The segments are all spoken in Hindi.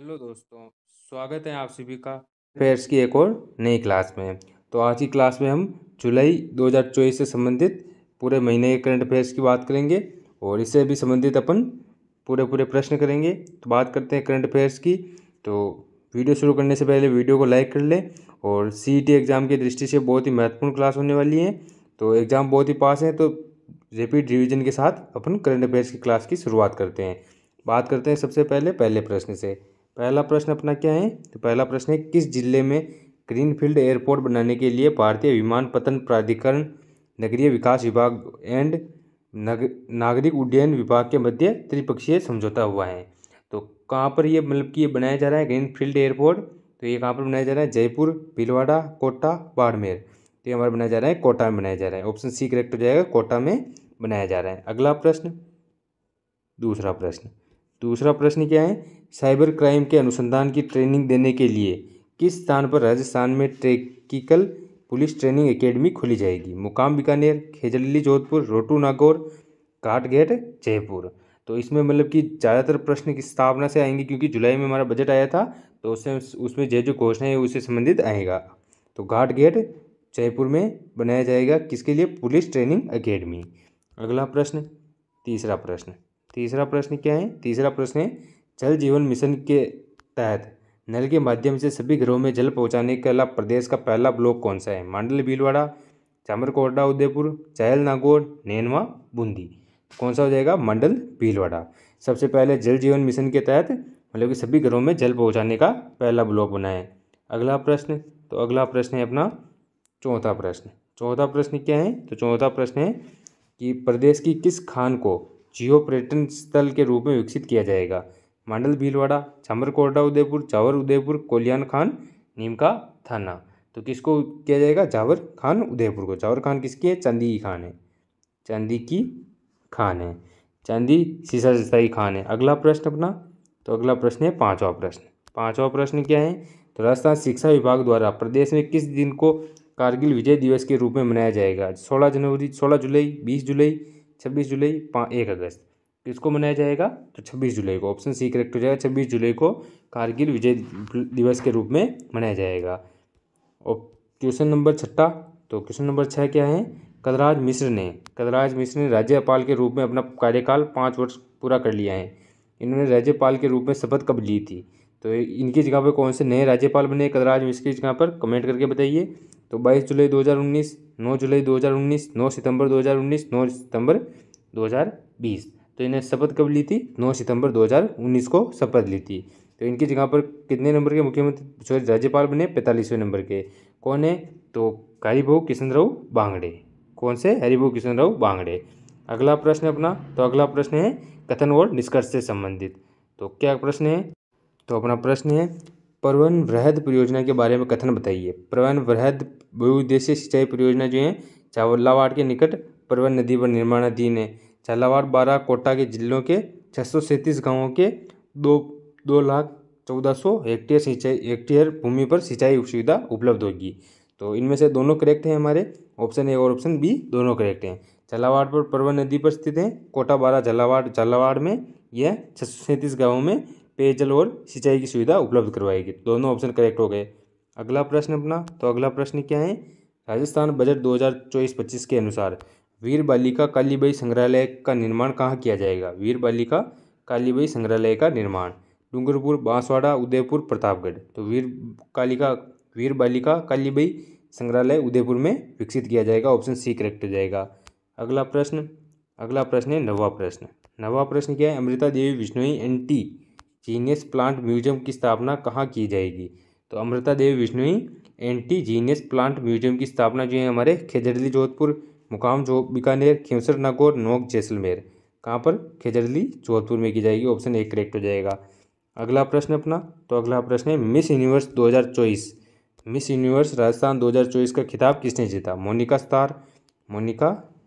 हेलो दोस्तों, स्वागत है आप सभी का अफेयर्स की एक और नई क्लास में। तो आज की क्लास में हम जुलाई 2024 से संबंधित पूरे महीने के करंट अफेयर्स की बात करेंगे और इससे भी संबंधित अपन पूरे प्रश्न करेंगे। तो बात करते हैं करंट अफेयर्स की। तो वीडियो शुरू करने से पहले वीडियो को लाइक कर लें। और CET एग्ज़ाम की दृष्टि से बहुत ही महत्वपूर्ण क्लास होने वाली है। तो एग्ज़ाम बहुत ही पास है, तो रिपीट रिवीजन के साथ अपन करंट अफेयर्स की क्लास की शुरुआत करते हैं। बात करते हैं सबसे पहले प्रश्न से। पहला प्रश्न अपना क्या है? तो पहला प्रश्न है, किस जिले में ग्रीनफील्ड एयरपोर्ट बनाने के लिए भारतीय विमानपत्तन प्राधिकरण, नगरीय विकास विभाग एंड नागरिक उड्डयन विभाग के मध्य त्रिपक्षीय समझौता हुआ है? तो कहाँ पर ये मतलब कि ये बनाया जा रहा है ग्रीनफील्ड एयरपोर्ट? तो ये कहाँ पर बनाया जा रहा है? जयपुर, भीलवाड़ा, कोटा, बाड़मेर। तो ये हमारा बनाया जा रहा है कोटा में बनाया जा रहा है। ऑप्शन सी करेक्ट हो जाएगा, कोटा में बनाया जा रहा है। अगला प्रश्न, दूसरा प्रश्न क्या है? साइबर क्राइम के अनुसंधान की ट्रेनिंग देने के लिए किस स्थान पर राजस्थान में टेक्निकल पुलिस ट्रेनिंग एकेडमी खोली जाएगी? मुकाम बीकानेर, खेजड़ली जोधपुर, रोटू नागौर, घाटगेट जयपुर। तो इसमें मतलब कि ज़्यादातर प्रश्न की स्थापना से आएंगे, क्योंकि जुलाई में हमारा बजट आया था, तो उसमें जो घोषणा है उससे संबंधित आएगा। तो घाटगेट जयपुर में बनाया जाएगा किसके लिए? Police training academy. अगला प्रश्न, तीसरा प्रश्न क्या है? तीसरा प्रश्न है, जल जीवन मिशन के तहत नल के माध्यम से सभी घरों में जल पहुंचाने के अलावा प्रदेश का पहला ब्लॉक कौन सा है? मांडल भीलवाड़ा, चामरकोटा उदयपुर, चायल नागौर, नैनवा बूंदी। कौन सा हो जाएगा? मंडल भीलवाड़ा। सबसे पहले जल जीवन मिशन के तहत मतलब कि सभी घरों में जल पहुंचाने का पहला ब्लॉक बना है। अगला प्रश्न, तो अगला प्रश्न है अपना चौथा प्रश्न क्या है? तो चौथा प्रश्न है कि प्रदेश की किस खान को जियो पर्यटन स्थल के रूप में विकसित किया जाएगा? मांडल भीलवाड़ा, चामरकोटा उदयपुर, जावर उदयपुर, कोलियान खान, नीम का थाना। तो किसको किया जाएगा? जावर खान उदयपुर को। जावर खान किसकी है? चांदी की खान है। चांदी सीसा जस्ता की खान है। अगला प्रश्न अपना, तो अगला प्रश्न है पांचवा प्रश्न क्या है? तो राजस्थान शिक्षा विभाग द्वारा प्रदेश में किस दिन को कारगिल विजय दिवस के रूप में मनाया जाएगा? 16 जनवरी, 16 जुलाई, 20 जुलाई, 26 जुलाई, 1 अगस्त। किसको मनाया जाएगा? तो 26 जुलाई को। ऑप्शन सी करेक्ट हो जाएगा, 26 जुलाई को कारगिल विजय दिवस के रूप में मनाया जाएगा। और क्वेश्चन नंबर 6, तो क्वेश्चन नंबर 6 क्या है? कलराज मिश्र ने राज्यपाल के रूप में अपना कार्यकाल 5 वर्ष पूरा कर लिया है। इन्होंने राज्यपाल के रूप में शपथ कब ली थी? तो इनकी जगह पर कौन से नए राज्यपाल बने कलराज मिश्र की जगह पर? कमेंट करके बताइए। तो 22 जुलाई 2019, 9 जुलाई 2019, 9 सितंबर 2019, 9 सितंबर 2020। तो इन्हें शपथ कब ली थी? 9 सितंबर 2019 को शपथ ली थी। तो इनकी जगह पर कितने नंबर के मुख्यमंत्री सॉरी राज्यपाल बने? 45वें नंबर के। कौन है? तो हरिभाऊ कृष्णराव बांगड़े। कौन से? हरिभाऊ कृष्णराव बांगड़े। अगला प्रश्न अपना, तो अगला प्रश्न है कथन और निष्कर्ष से संबंधित। तो क्या प्रश्न है? तो अपना प्रश्न है, परवन वृहद परियोजना के बारे में कथन बताइए। परवन वृहद बहुउद्देशीय सिंचाई परियोजना जो है झालावाड़ के निकट परवन नदी पर निर्माणाधीन है। झालावाड़, बारां, कोटा के जिलों के 637 गाँवों के 2,14,100 हेक्टेयर भूमि पर सिंचाई सुविधा उपलब्ध होगी। तो इनमें से दोनों करेक्ट हैं हमारे, ऑप्शन ए और ऑप्शन बी दोनों करेक्ट हैं। झालावाड़ पर परवन नदी पर स्थित है। कोटा, बारां, झालावाड़ में यह 637 गाँवों में पेयजल और सिंचाई की सुविधा उपलब्ध करवाएगी। दोनों ऑप्शन करेक्ट हो गए। अगला प्रश्न अपना, तो अगला प्रश्न क्या है? राजस्थान बजट 2024-25 के अनुसार वीर बालिका कालीबाई संग्रहालय का निर्माण कहाँ किया जाएगा? वीर बालिका कालीबाई संग्रहालय का निर्माण डूंगरपुर, बांसवाड़ा, उदयपुर, प्रतापगढ़। तो वीर बालिका कालीबाई संग्रहालय उदयपुर में विकसित किया जाएगा। ऑप्शन सी करेक्ट हो जाएगा। अगला प्रश्न है नवा प्रश्न क्या है? Amrita Devi Bishnoi anti genius plant museum की स्थापना कहाँ की जाएगी? तो Amrita Devi Bishnoi anti genius plant museum की स्थापना जो है हमारे खेजड़ली जोधपुर, मुकाम बीकानेर, खिंवसर नागौर, नोक जैसलमेर। कहाँ पर? खेजड़ली जोधपुर में की जाएगी। ऑप्शन ए करेक्ट हो जाएगा। अगला प्रश्न अपना, तो अगला प्रश्न है miss universe 2024। Miss universe Rajasthan 2024 का खिताब किसने जीता? मोनिका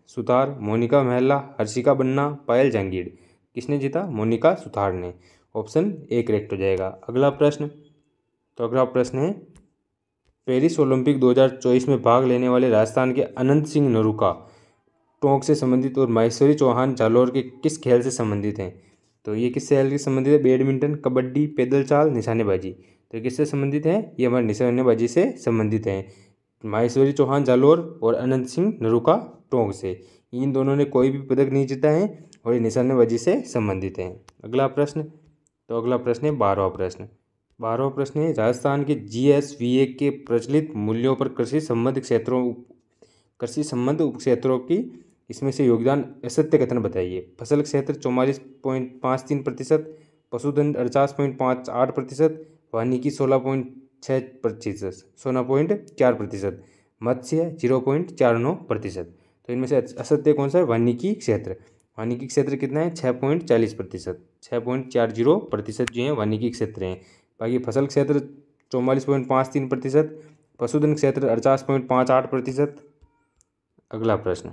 सुतार, मोनिका महिला, हर्षिका बन्ना, पायल जहांगीर। किसने जीता? मोनिका सुतार ने। ऑप्शन ए करेक्ट हो जाएगा। अगला प्रश्न, तो अगला प्रश्न है पेरिस ओलंपिक 2024 में भाग लेने वाले राजस्थान के अनंत सिंह नरूका टोंक से संबंधित और माहेश्वरी चौहान जालौर के किस खेल से संबंधित हैं? तो ये किससे हेल्थ से संबंधित है? बैडमिंटन, कबड्डी, पैदल चाल, निशानेबाजी। तो किससे संबंधित है? ये हमारे निशानेबाजी से संबंधित हैं। माहेश्वरी चौहान जालोर और अनंत सिंह नरूका टोंक से। इन दोनों ने कोई भी पदक नहीं जीता है और ये निशानेबाजी से संबंधित हैं। अगला प्रश्न, तो अगला प्रश्न है 12वां प्रश्न। 12वां प्रश्न है राजस्थान के GSVA के प्रचलित मूल्यों पर कृषि संबंध उपक्षेत्रों की इसमें से योगदान असत्य कथन बताइए। फसल क्षेत्र 44.53%, पशुधन 48.58%, वानिकी 16.6%, 16.4%, मत्स्य 0.49%। तो इनमें से असत्य कौन सा है? वानिकी क्षेत्र। वानिकी क्षेत्र कितना है? 6.40%, 6.40% जो है वानिकी क्षेत्र हैं। बाकी फसल क्षेत्र 44.53%, पशुधन क्षेत्र 48.58%। अगला प्रश्न,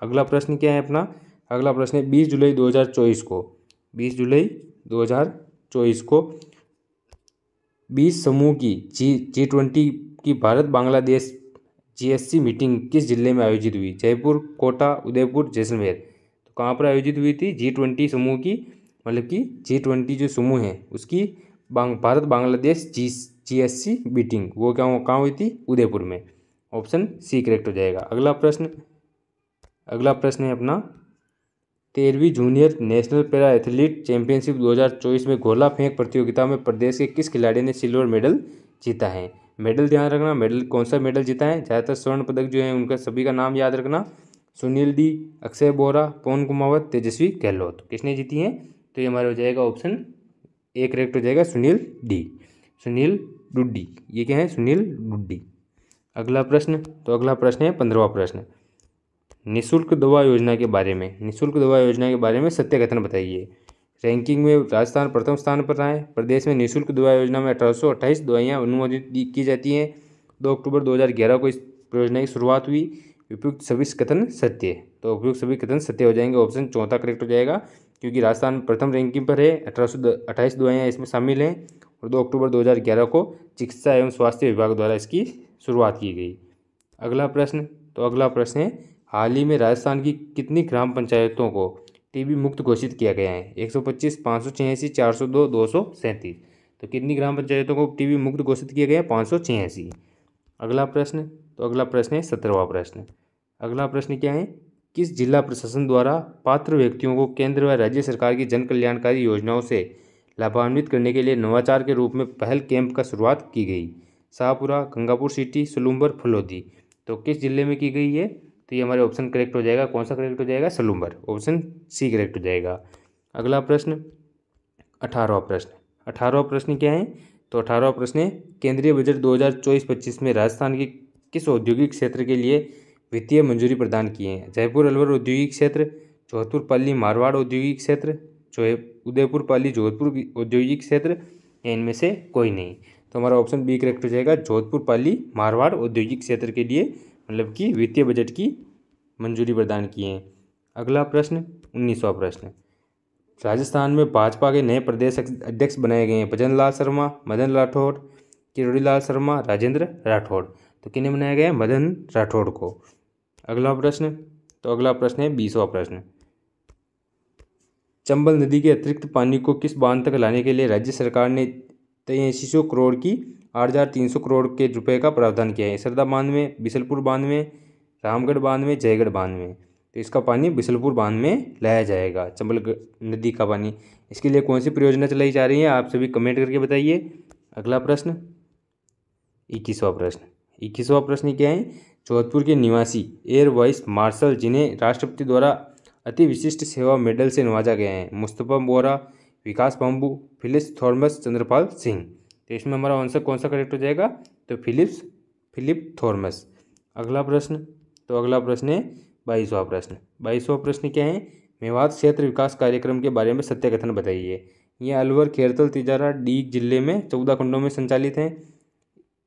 अगला प्रश्न क्या है अपना? अगला प्रश्न है 20 जुलाई 2024 को 20 जुलाई 2024 को 20 समूह की G20 की भारत बांग्लादेश GSC मीटिंग किस जिले में आयोजित हुई? जयपुर, कोटा, उदयपुर, जैसलमेर। तो कहाँ पर आयोजित हुई थी? G20 समूह की, मतलब कि G20 जो समूह है उसकी भारत बांग्लादेश GSC मीटिंग वो कहाँ हुई थी? उदयपुर में। ऑप्शन सी करेक्ट हो जाएगा। अगला प्रश्न, अगला प्रश्न है अपना 13वीं junior national para athlete championship 2024 में गोला फेंक प्रतियोगिता में प्रदेश के किस खिलाड़ी ने सिल्वर मेडल जीता है? मेडल ध्यान रखना, मेडल कौन सा मेडल जीता है? ज़्यादातर स्वर्ण पदक जो है उनका सभी का नाम याद रखना। सुनील डी, अक्षय बोरा, पवन कुमावत, तेजस्वी गहलोत। किसने जीती हैं? तो ये हमारा हो जाएगा ऑप्शन ए करेक्ट हो जाएगा, सुनील डी, सुनील डुड्डी। ये क्या है? सुनील डुड्डी। अगला प्रश्न, तो अगला प्रश्न है 15वां प्रश्न। निःशुल्क दवा योजना के बारे में, निःशुल्क दवा योजना के बारे में सत्य कथन बताइए। रैंकिंग में राजस्थान प्रथम स्थान पर रहा है। प्रदेश में निःशुल्क दवा योजना में 1828 दवाइयाँ अनुमोदित की जाती हैं। 2 अक्टूबर 2011 को इस योजना की शुरुआत हुई। उपयुक्त सभी कथन सत्य, तो उपयुक्त सभी कथन सत्य हो जाएंगे। ऑप्शन चौथा करेक्ट हो जाएगा, क्योंकि राजस्थान प्रथम रैंकिंग पर है। 1828 दवाइयाँ इसमें शामिल हैं और 2 अक्टूबर 2011 को चिकित्सा एवं स्वास्थ्य विभाग द्वारा इसकी शुरुआत की गई। अगला प्रश्न, तो अगला प्रश्न है हाल ही में राजस्थान की कितनी ग्राम पंचायतों को टीबी मुक्त घोषित किया गया है? 125, 586, 402, 237। तो कितनी ग्राम पंचायतों को टीबी मुक्त घोषित किया गया है? 586। अगला प्रश्न, तो अगला प्रश्न है 17वां प्रश्न। अगला प्रश्न क्या है? किस जिला प्रशासन द्वारा पात्र व्यक्तियों को केंद्र व राज्य सरकार की जन कल्याणकारी योजनाओं से लाभान्वित करने के लिए नवाचार के रूप में पहल कैंप का शुरुआत की गई? शाहपुरा, गंगापुर सिटी, सलूम्बर, फलोदी। तो किस जिले में की गई है? तो ये हमारे ऑप्शन करेक्ट हो जाएगा। कौन सा करेक्ट हो जाएगा? सलूम्बर। ऑप्शन सी करेक्ट हो जाएगा। अगला प्रश्न 18वां प्रश्न। 18वां प्रश्न क्या है? तो 18वां प्रश्न है केंद्रीय बजट 2024-25 में राजस्थान के किस औद्योगिक क्षेत्र के लिए वित्तीय मंजूरी प्रदान किए हैं? जयपुर अलवर औद्योगिक क्षेत्र, जोधपुर पाली मारवाड़ औद्योगिक क्षेत्र, उदयपुर पाली जोधपुर औद्योगिक क्षेत्र, या इनमें से कोई नहीं। तो हमारा ऑप्शन बी करेक्ट हो जाएगा, जोधपुर पाली मारवाड़ औद्योगिक क्षेत्र के लिए मतलब कि वित्तीय बजट की मंजूरी प्रदान किए हैं। अगला प्रश्न 19वां प्रश्न। राजस्थान में भाजपा के नए प्रदेश अध्यक्ष बनाए गए हैं भजन लाल शर्मा, मदन राठौड़, किरोड़ी लाल शर्मा, राजेंद्र राठौड़। तो किन्हें बनाया गया है? मदन राठौड़ को। अगला प्रश्न, तो अगला प्रश्न है 20वां प्रश्न। चंबल नदी के अतिरिक्त पानी को किस बांध तक लाने के लिए राज्य सरकार ने 8300 करोड़ की 8300 करोड़ के रुपए का प्रावधान किया है? सरदा बांध में, बिसलपुर बांध में, रामगढ़ बांध में, जयगढ़ बांध में। तो इसका पानी बिसलपुर बांध में लाया जाएगा, चंबल नदी का पानी। इसके लिए कौन सी परियोजना चलाई जा रही है? आप सभी कमेंट करके बताइए। अगला प्रश्न 21वां प्रश्न। 21वां प्रश्न क्या है? जोधपुर के निवासी एयर वाइस मार्शल जिन्हें राष्ट्रपति द्वारा अति विशिष्ट सेवा मेडल से नवाजा गया है? Mustafa Bora, Vikas Bambu, Philips Thomas, Chandrapal Singh. तो इसमें हमारा आंसर कौन सा करेक्ट हो जाएगा? तो फिलिप थॉमस। अगला प्रश्न, तो अगला प्रश्न है 22वां प्रश्न। 22वां प्रश्न क्या है? मेवात क्षेत्र विकास कार्यक्रम के बारे में सत्य कथन बताइए। यह अलवर, खेरतल, तिजारा, डीग जिले में 14 खंडों में संचालित हैं।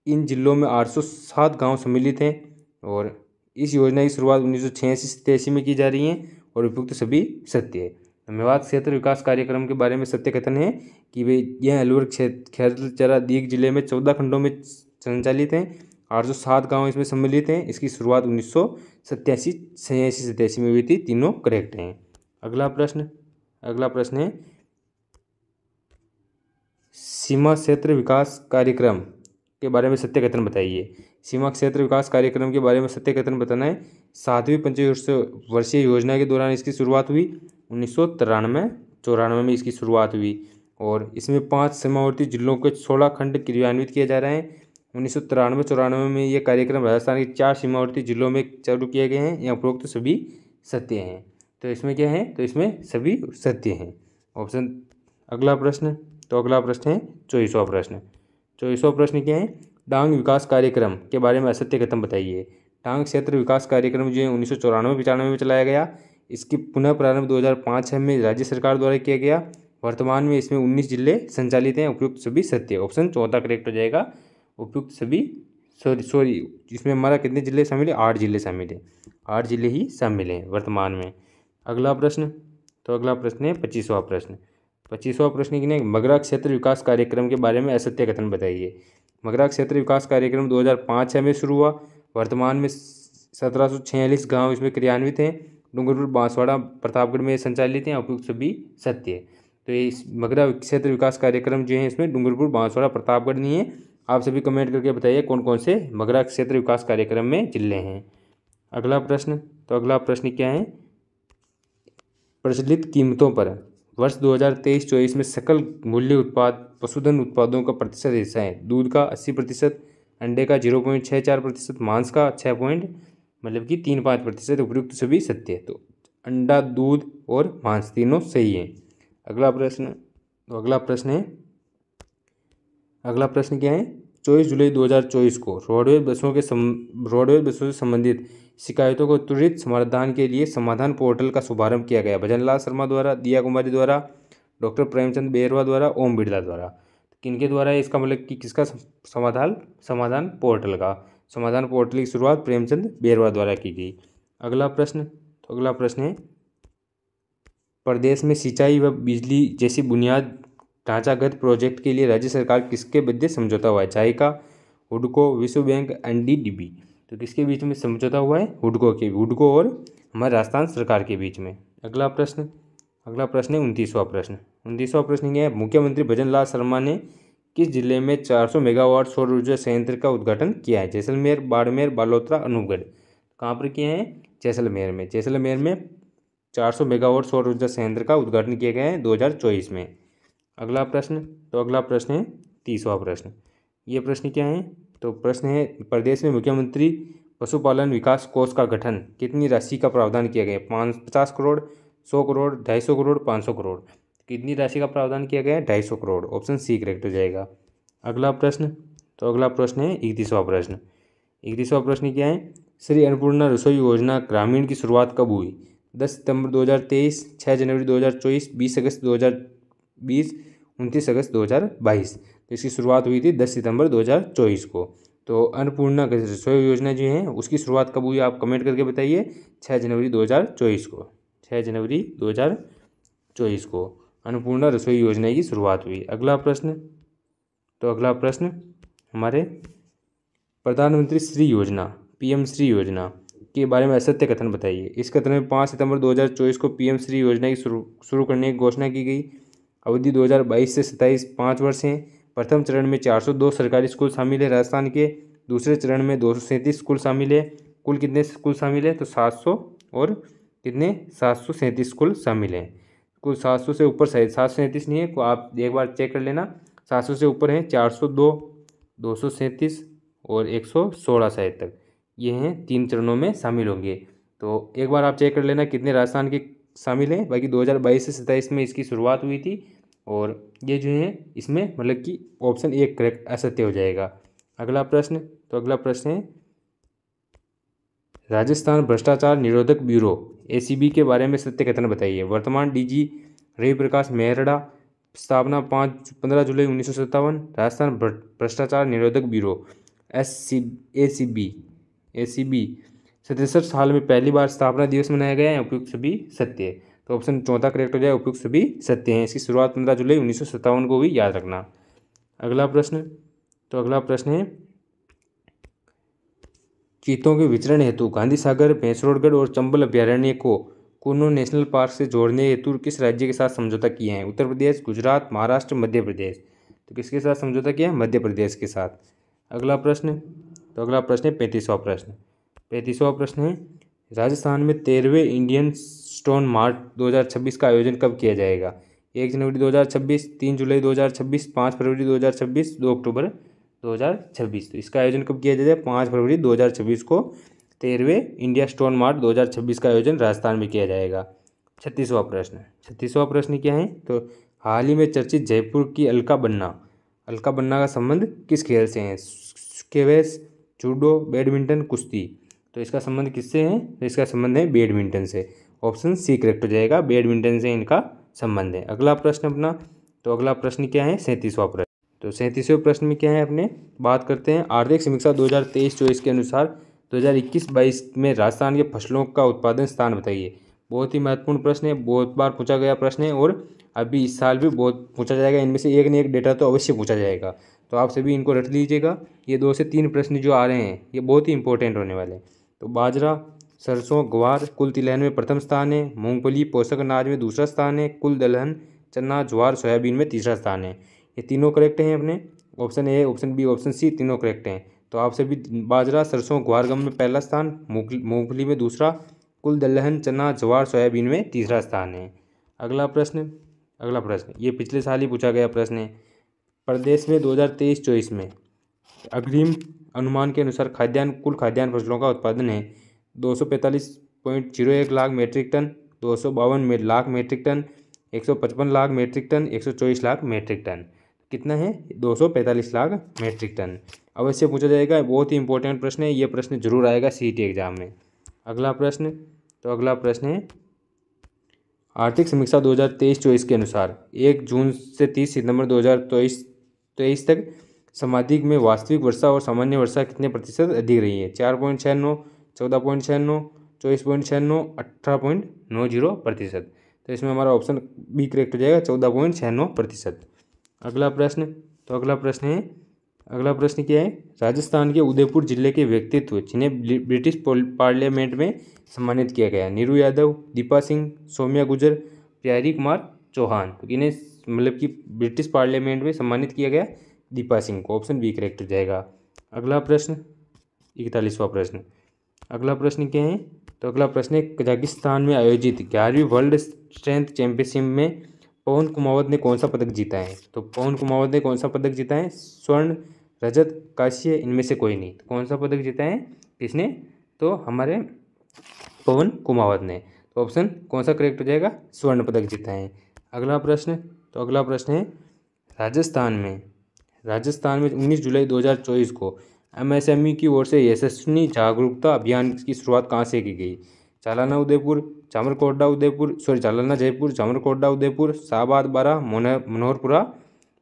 इन जिलों में 807 गांव सम्मिलित हैं और इस योजना की शुरुआत 1986-87 में की जा रही है और उपयुक्त सभी सत्य है। मेवात क्षेत्र विकास कार्यक्रम के बारे में सत्य कथन है कि वे यह अलवर क्षेत्र, खेरतल, तिजारा, डीग जिले में 14 खंडों में संचालित हैं। 807 गांव इसमें सम्मिलित हैं। इसकी शुरुआत 1987 में हुई थी। तीनों करेक्ट हैं। अगला प्रश्न, अगला प्रश्न है सीमा क्षेत्र विकास कार्यक्रम के बारे में सत्य कथन बताइए। सीमा क्षेत्र विकास कार्यक्रम के बारे में सत्य कथन बताना है। 7वीं पंचवर्षीय योजना के दौरान इसकी शुरुआत हुई 1993-94 में इसकी शुरुआत हुई और इसमें 5 सीमावर्ती जिलों के 16 खंड क्रियान्वित किए जा रहे हैं। 1993-94 में ये कार्यक्रम राजस्थान के 4 सीमावर्ती जिलों में चालू किए गए हैं। यहाँ उपरोक्त तो सभी सत्य हैं। तो इसमें क्या है, तो इसमें सभी सत्य हैं। ऑप्शन अगला प्रश्न, तो अगला प्रश्न है 24वां प्रश्न। 24वां प्रश्न क्या है, डांग विकास कार्यक्रम के बारे में असत्य कथन बताइए। डांग क्षेत्र विकास कार्यक्रम जो है 1994-95 में चलाया गया। इसकी पुनः प्रारंभ 2005-06 में राज्य सरकार द्वारा किया गया। वर्तमान में इसमें 19 जिले संचालित हैं। उपयुक्त सभी सत्य। ऑप्शन 14 करेक्ट हो जाएगा। उपयुक्त सभी सॉरी इसमें हमारा कितने जिले शामिल है, 8 जिले शामिल है। 8 जिले ही शामिल हैं वर्तमान में। अगला प्रश्न, तो अगला प्रश्न है 25वां प्रश्न। 25वां प्रश्न की मगरा क्षेत्र विकास कार्यक्रम के बारे में असत्य कथन बताइए। मगरा क्षेत्र विकास कार्यक्रम 2005-06 में शुरू हुआ। वर्तमान में 1746 गांव इसमें क्रियान्वित हैं। डूंगरपुर, बांसवाड़ा, प्रतापगढ़ में संचालित हैं। उपयुक्त सभी सत्य है। तो ये इस मगरा क्षेत्र विकास कार्यक्रम जो है इसमें डूंगरपुर, बांसवाड़ा, प्रतापगढ़ नहीं है। आप सभी कमेंट करके बताइए कौन कौन से मगरा क्षेत्र विकास कार्यक्रम में जिले हैं। अगला प्रश्न, तो अगला प्रश्न क्या है, प्रचलित कीमतों पर वर्ष 2023-24 में सकल मूल्य उत्पाद पशुधन उत्पादों का प्रतिशत हिस्सा है। दूध का 80%, अंडे का 0.64%, मांस का 3.5%। उपयुक्त सभी सत्य है। तो अंडा, दूध और मांस तीनों सही है। अगला प्रश्न, तो अगला प्रश्न है, अगला प्रश्न क्या है, 24 जुलाई 2024 को रोडवेज बसों से संबंधित शिकायतों को त्वरित समाधान के लिए समाधान पोर्टल का शुभारंभ किया गया। भजनलाल शर्मा द्वारा, दिया कुमारी द्वारा, डॉक्टर प्रेमचंद बेरवा द्वारा, ओम बिरला द्वारा। किनके द्वारा है इसका मतलब कि किसका समाधान पोर्टल का समाधान पोर्टल की शुरुआत प्रेमचंद बेरवा द्वारा की गई। अगला प्रश्न, तो अगला प्रश्न है, प्रदेश में सिंचाई व बिजली जैसी बुनियाद ढांचागत प्रोजेक्ट के लिए राज्य सरकार किसके मध्य समझौता हुआ है। जायका, हुडको, विश्व बैंक, एनडीडीबी। तो किसके बीच में समझौता हुआ है, हुडको और हमारे राजस्थान सरकार के बीच में। अगला प्रश्न है 29वां प्रश्न। 29वां प्रश्न क्या है, मुख्यमंत्री भजनलाल शर्मा ने किस जिले में 400 मेगावाट सौर ऊर्जा संयंत्र का उद्घाटन किया है। जैसलमेर, बाड़मेर, बालोतरा, अनूपगढ़। कहाँ पर किए हैं, जैसलमेर में। जैसलमेर में 400 मेगावाट सौर ऊर्जा संयंत्र का उद्घाटन किया गया है 2024 में। अगला प्रश्न, तो अगला प्रश्न है 30वां प्रश्न। ये प्रश्न क्या है, तो प्रश्न है, प्रदेश में मुख्यमंत्री पशुपालन विकास कोष का गठन कितनी राशि का प्रावधान किया गया है। 50 करोड़, 100 करोड़, 250 करोड़, 500 करोड़। कितनी राशि का प्रावधान किया गया है, 250 करोड़। ऑप्शन सी करेक्ट हो जाएगा। अगला प्रश्न, तो अगला प्रश्न है 31वां प्रश्न। 31वां प्रश्न क्या है, श्री अन्नपूर्णा रसोई योजना ग्रामीण की शुरुआत कब हुई। 10 सितंबर 2023, 6 जनवरी 2024, 20 अगस्त 2020, 29 अगस्त 2022। तो इसकी शुरुआत हुई थी 10 सितंबर 2024 को। तो अन्नपूर्णा रसोई योजना जो है उसकी शुरुआत कब हुई, आप कमेंट करके बताइए। 6 जनवरी 2024 को। 6 जनवरी 2024 को अन्नपूर्णा रसोई योजना की शुरुआत हुई। अगला प्रश्न, तो अगला प्रश्न हमारे प्रधानमंत्री श्री योजना पीएम श्री योजना के बारे में असत्य कथन बताइए। इस कथन में 5 सितंबर 2024 को पीएम श्री योजना की शुरू करने की घोषणा की गई। अवधि 2022 से 27 5 वर्ष हैं। प्रथम चरण में 402 सरकारी स्कूल शामिल है राजस्थान के। दूसरे चरण में 237 स्कूल शामिल है। कुल कितने स्कूल शामिल है, तो 700 और कितने 737 स्कूल शामिल हैं। कुल 700 से ऊपर शायद 737 नहीं है, तो आप एक बार चेक कर लेना। 700 से ऊपर हैं 402, 237 और 116 शायद तक। ये हैं 3 चरणों में शामिल होंगे। तो एक बार आप चेक कर लेना कितने राजस्थान के शामिल हैं। बाकी 2022 से 27 में इसकी शुरुआत हुई थी और ये जो है इसमें मतलब कि ऑप्शन 1 करेक्ट असत्य हो जाएगा। अगला प्रश्न, तो अगला प्रश्न है, राजस्थान भ्रष्टाचार निरोधक ब्यूरो ACB के बारे में सत्य कथन बताइए। वर्तमान DG रवि प्रकाश मेहरड़ा। स्थापना 15 जुलाई 1957। राजस्थान भ्रष्टाचार निरोधक ब्यूरो ACB 67 साल में पहली बार स्थापना दिवस मनाया गया है। उपयुक्त सभी सत्य है। तो ऑप्शन 14 करेक्ट हो जाए। उपयुक्त सभी सत्य हैं। इसकी शुरुआत 15 जुलाई 1957 को हुई, याद रखना। अगला प्रश्न, तो अगला प्रश्न है, चीतों के विचरण हेतु गांधी सागर, भैंसरोडगढ़ और चंबल अभ्यारण्य को कूनो नेशनल पार्क से जोड़ने हेतु किस राज्य के साथ समझौता किए हैं। उत्तर प्रदेश, गुजरात, महाराष्ट्र, मध्य प्रदेश। तो किसके साथ समझौता किया? मध्य प्रदेश के साथ। अगला प्रश्न, तो अगला प्रश्न है 35वां प्रश्न। 35वां प्रश्न है राजस्थान में 13वें इंडियन स्टोन मार्ट 2026 का आयोजन कब किया जाएगा? 1 जनवरी 2026, 3 जुलाई 2026, 5 फरवरी 2026, 2 अक्टूबर 2026। तो इसका आयोजन कब किया जाएगा? 5 फरवरी 2026 को 13वें इंडिया स्टोन मार्ट 2026 का आयोजन राजस्थान में किया जाएगा। 36वां प्रश्न। 36वां प्रश्न क्या है? तो हाल ही में चर्चित जयपुर की अलका बन्ना का संबंध किस खेल से है? स्क्वैश, जूडो, बैडमिंटन, कुश्ती। तो इसका संबंध किससे है? तो इसका संबंध है बैडमिंटन से। ऑप्शन सी करेक्ट हो जाएगा, बैडमिंटन से इनका संबंध है। अगला प्रश्न अपना, तो अगला प्रश्न क्या है? 37वां प्रश्न। तो 37वें प्रश्न में क्या है? अपने बात करते हैं आर्थिक समीक्षा 2023-24 के अनुसार 2021-22 में राजस्थान के फसलों का उत्पादन स्थान बताइए। बहुत ही महत्वपूर्ण प्रश्न है, बहुत बार पूछा गया प्रश्न है और अभी इस साल भी बहुत पूछा जाएगा। इनमें से एक न एक डेटा तो अवश्य पूछा जाएगा, तो आप सभी इनको रट लीजिएगा। ये 2 से 3 प्रश्न जो आ रहे हैं ये बहुत ही इंपॉर्टेंट होने वाले हैं। तो बाजरा, सरसों, ग्वार कुल तिलहन में प्रथम स्थान है। मूंगफली पोषक अनाज में दूसरा स्थान है। कुल दलहन, चना, ज्वार, सोयाबीन में तीसरा स्थान है। ये तीनों करेक्ट हैं अपने। Option A, option B, option C तीनों करेक्ट हैं। तो आप सभी बाजरा, सरसों, ग्वार गम में पहला स्थान, मूंगफली में दूसरा, कुल दलहन, चना, ज्वार, सोयाबीन में तीसरा स्थान है। अगला प्रश्न ये पिछले साल ही पूछा गया प्रश्न है। प्रदेश में 2023-24 में अग्रिम अनुमान के अनुसार कुल खाद्यान्न फसलों का उत्पादन है 245.01 lakh metric tonne, 252 lakh metric tonne, 155 lakh metric tonne, 124 lakh metric tonne. कितना है? 245 लाख मीट्रिक टन। अवश्य पूछा जाएगा, बहुत ही इंपॉर्टेंट प्रश्न है। ये प्रश्न जरूर आएगा सीईटी एग्जाम में। अगला प्रश्न, तो अगला प्रश्न है आर्थिक समीक्षा 2023-24 के अनुसार 1 जून से 30 सितंबर 2023 तक समधिक में वास्तविक वर्षा और सामान्य वर्षा कितने प्रतिशत अधिक रही है? 4.96, 14.96, 24.96, 18.90%। तो इसमें हमारा ऑप्शन बी करेक्ट हो जाएगा, 14.96%। अगला प्रश्न, तो अगला प्रश्न क्या है? राजस्थान के उदयपुर जिले के व्यक्तित्व जिन्हें ब्रिटिश पार्लियामेंट में सम्मानित किया गया। नीरू यादव, दीपा सिंह, सौम्या गुजर, प्यारी कुमार चौहान। तो इन्हें मतलब कि ब्रिटिश पार्लियामेंट में सम्मानित किया गया दीपा सिंह को। ऑप्शन बी करेक्ट हो जाएगा। अगला प्रश्न 41वां प्रश्न। अगला प्रश्न क्या है? तो अगला प्रश्न है कजाकिस्तान में आयोजित 11वीं वर्ल्ड स्ट्रेंथ चैंपियनशिप में पवन कुमावत ने कौन सा पदक जीता है? तो पवन कुमावत ने कौन सा पदक जीता है? स्वर्ण, रजत, कांस्य, इनमें से कोई नहीं। तो कौन सा पदक जीता है? किसने? तो हमारे पवन कुमावत ने। तो ऑप्शन कौन सा करेक्ट हो जाएगा? स्वर्ण पदक जीता है। अगला प्रश्न, तो अगला प्रश्न है राजस्थान में 19 जुलाई 2024 को एमएसएमई की ओर से यशस्वी जागरूकता अभियान की शुरुआत कहाँ से की गई? जालना जयपुर, चामरकोटा उदयपुर, शाहबाद बारा,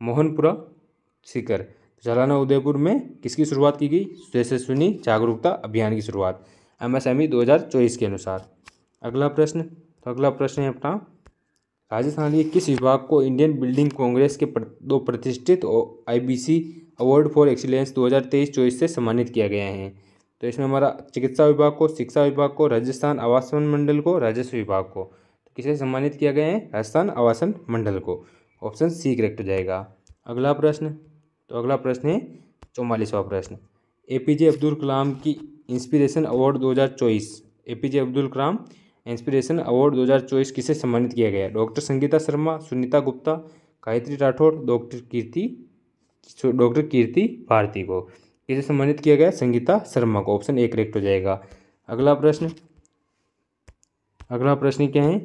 मोहनपुरा सीकर। जालना उदयपुर में किसकी शुरुआत की गई? यशस्वी जागरूकता अभियान की शुरुआत एमएसएमई 2024 के अनुसार। अगला प्रश्न, तो अगला प्रश्न है अपना राजस्थान के किस विभाग को इंडियन बिल्डिंग कांग्रेस के 2 प्रतिष्ठित आईबीसी अवार्ड फॉर एक्सीलेंस 2023-24 से सम्मानित किया गया है? तो इसमें हमारा चिकित्सा विभाग को, शिक्षा विभाग को, राजस्थान आवासन मंडल को, राजस्व विभाग को। तो किसे सम्मानित किया गया है? राजस्थान आवासन मंडल को। ऑप्शन सी करेक्ट हो जाएगा। अगला प्रश्न, तो अगला प्रश्न है 44वां प्रश्न। एपीजे अब्दुल कलाम की inspiration award 2024 APJ Abdul Kalam inspiration award 2024 किसे सम्मानित किया गया? डॉक्टर संगीता शर्मा, सुनीता गुप्ता, गायत्री राठौड़, डॉक्टर कीर्ति भारती को। किसे सम्मानित किया गया? संगीता शर्मा को। ऑप्शन ए करेक्ट हो जाएगा। अगला प्रश्न क्या है?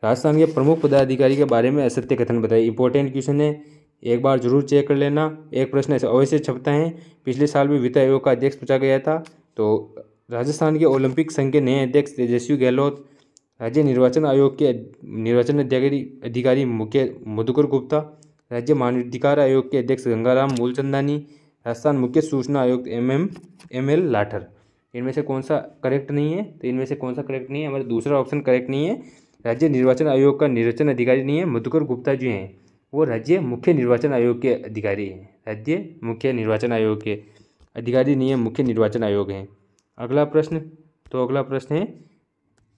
राजस्थान के प्रमुख पदाधिकारी के बारे में असत्य कथन बताइए। इंपॉर्टेंट क्वेश्चन है, एक बार जरूर चेक कर लेना। एक प्रश्न ऐसे अवश्य छपता है, पिछले साल भी वित्त आयोग का अध्यक्ष पूछा गया था। तो राजस्थान के ओलंपिक संघ के नए अध्यक्ष तेजस्वी गहलोत, राज्य निर्वाचन आयोग के निर्वाचन अधिकारी मुख्य मधुकर गुप्ता, राज्य मानवाधिकार आयोग के अध्यक्ष गंगाराम मूलचंदानी, राजस्थान मुख्य सूचना आयुक्त एम.एल. लाठर। इनमें से कौन सा करेक्ट नहीं है? तो इनमें से कौन सा करेक्ट नहीं है? हमारा दूसरा ऑप्शन करेक्ट नहीं है। राज्य निर्वाचन आयोग का निर्वाचन अधिकारी नहीं है। मधुकर गुप्ता जो हैं वो राज्य मुख्य निर्वाचन आयोग के अधिकारी हैं। राज्य मुख्य निर्वाचन आयोग के अधिकारी नहीं है, मुख्य निर्वाचन आयोग हैं। अगला प्रश्न, तो अगला प्रश्न है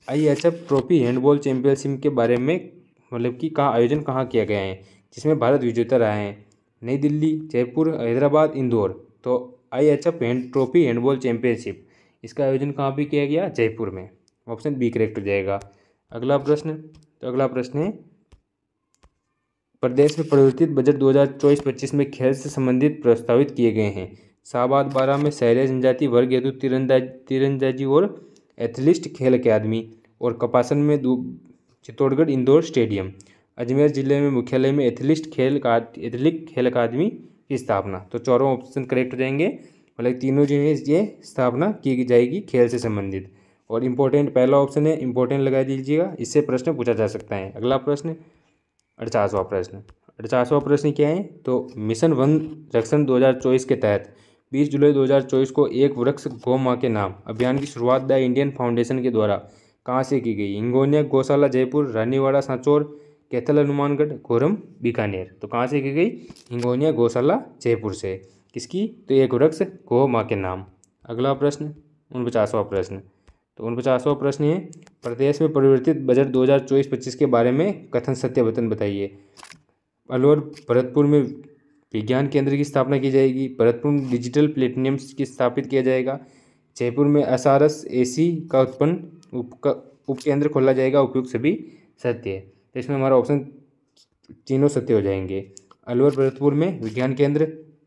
IHF ट्रॉफी हैंडबॉल चैंपियनशिप के बारे में मतलब कि आयोजन कहाँ किया गया है, जिसमें भारत विजेता रहा है? नई दिल्ली, जयपुर, हैदराबाद, इंदौर। तो IHF hand trophy handball championship इसका आयोजन कहाँ पे किया गया? जयपुर में। ऑप्शन बी करेक्ट हो जाएगा। अगला प्रश्न, तो अगला प्रश्न है प्रदेश में परिवर्तित बजट 2024-25 में खेल से संबंधित प्रस्तावित किए गए हैं। शाहबाद 12 में शहरी जनजाति वर्ग हेतु तीरंदाजी और एथलीट खेल अकादमी, और कपासन में चित्तौड़गढ़ इंडोर स्टेडियम। अजमेर जिले में मुख्यालय में एथलीट खेल अकादमी की स्थापना। तो चारों ऑप्शन करेक्ट हो जाएंगे, मतलब तीनों जो है ये स्थापना की जाएगी खेल से संबंधित। और इम्पोर्टेंट पहला ऑप्शन है, इम्पोर्टेंट लगा दीजिएगा, इससे प्रश्न पूछा जा सकता है। अगला प्रश्न 48वां प्रश्न। 48वां प्रश्न क्या है? तो मिशन वन रक्षण 2024 के तहत 20 जुलाई 2024 को एक वृक्ष गौ माँ के नाम अभियान की शुरुआत द इंडियन फाउंडेशन के द्वारा कहाँ से की गई? हिंगोनिया गौशाला जयपुर, रानीवाड़ा सांचौर, कैथल हनुमानगढ़, कोरम बीकानेर। तो कहाँ से की गई? हिंगोनिया गौशाला जयपुर से। किसकी? तो एक वृक्ष गौ माँ के नाम। अगला प्रश्न 49वां प्रश्न। तो 49वां प्रश्न है प्रदेश में परिवर्तित बजट 2024-25 के बारे में कथन सत्य वचन बताइए। अलवर भरतपुर में विज्ञान केंद्र की स्थापना की जाएगी। भरतपुर में डिजिटल प्लेटिनियम की स्थापित किया जाएगा। जयपुर में SRS AC का उत्पन्न उपकेंद्र खोला जाएगा। उपयुक्त सभी सत्य है। तो इसमें हमारा ऑप्शन तीनों सत्य हो जाएंगे। अलवर भरतपुर में विज्ञान केंद्र,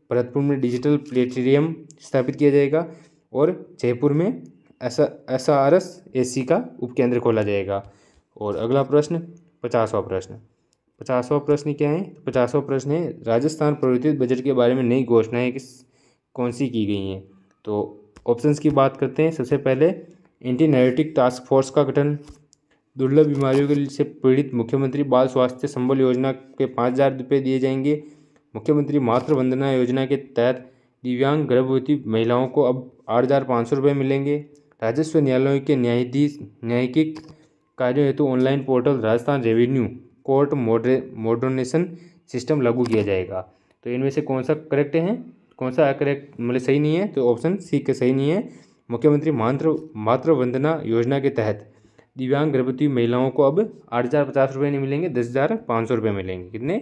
भरतपुर में डिजिटल प्लेटिनियम स्थापित किया जाएगा, और जयपुर में SRS AC का उपकेंद्र खोला जाएगा। और अगला प्रश्न 50वां प्रश्न। 50वां प्रश्न क्या है? 50वां प्रश्न है राजस्थान परिवर्तित बजट के बारे में नई घोषणाएं कौन सी की गई हैं? तो ऑप्शंस की बात करते हैं। सबसे पहले एंटी नारकोटिक टास्क फोर्स का गठन, दुर्लभ बीमारियों से पीड़ित मुख्यमंत्री बाल स्वास्थ्य संबल योजना के 5,000 रुपये दिए जाएंगे। मुख्यमंत्री मातृ वंदना योजना के तहत दिव्यांग गर्भवती महिलाओं को अब 8,500 रुपये मिलेंगे। राजस्व न्यायालयों के न्यायिक कार्यों हेतु online portal Rajasthan revenue court modernisation system लागू किया जाएगा। तो इनमें से कौन सा करेक्ट है, कौन सा करेक्ट मतलब सही नहीं है? तो ऑप्शन सी का सही नहीं है। मुख्यमंत्री मातृ वंदना योजना के तहत दिव्यांग गर्भवती महिलाओं को अब 8,050 रुपये नहीं मिलेंगे, 10,500 रुपये मिलेंगे। कितने?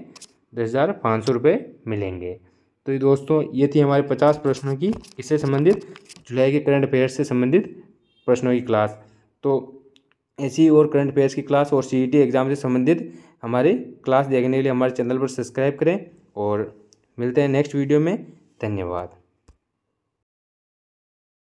10,500 रुपये मिलेंगे। तो ये दोस्तों ये थी हमारे 50 प्रश्नों की इससे संबंधित जुलाई के करंट अफेयर्स से संबंधित प्रश्नों की क्लास। तो ऐसी और करंट अफेयर्स की क्लास और CET एग्ज़ाम से संबंधित हमारी क्लास देखने के लिए हमारे चैनल पर सब्सक्राइब करें, और मिलते हैं नेक्स्ट वीडियो में। धन्यवाद।